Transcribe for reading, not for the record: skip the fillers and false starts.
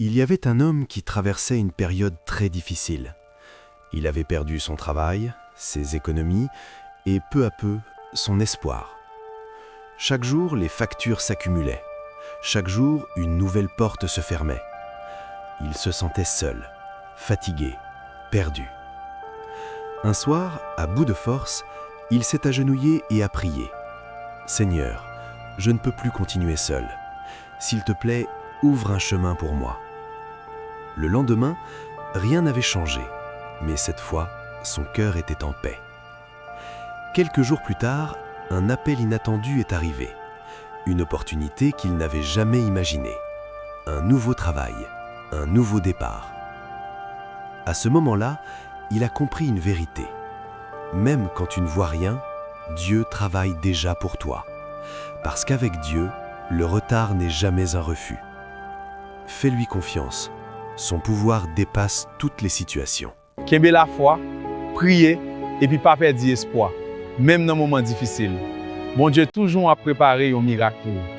Il y avait un homme qui traversait une période très difficile. Il avait perdu son travail, ses économies et peu à peu son espoir. Chaque jour, les factures s'accumulaient. Chaque jour, une nouvelle porte se fermait. Il se sentait seul, fatigué, perdu. Un soir, à bout de force, il s'est agenouillé et a prié. « Seigneur, je ne peux plus continuer seul. S'il te plaît, ouvre un chemin pour moi. » Le lendemain, rien n'avait changé, mais cette fois, son cœur était en paix. Quelques jours plus tard, un appel inattendu est arrivé. Une opportunité qu'il n'avait jamais imaginée. Un nouveau travail, un nouveau départ. À ce moment-là, il a compris une vérité. Même quand tu ne vois rien, Dieu travaille déjà pour toi. Parce qu'avec Dieu, le retard n'est jamais un refus. Fais-lui confiance. Son pouvoir dépasse toutes les situations. Kembe la foi, prier et puis pas perdre espoir, même dans les moments difficiles. Bon Dieu toujours a préparé un miracle pour vous.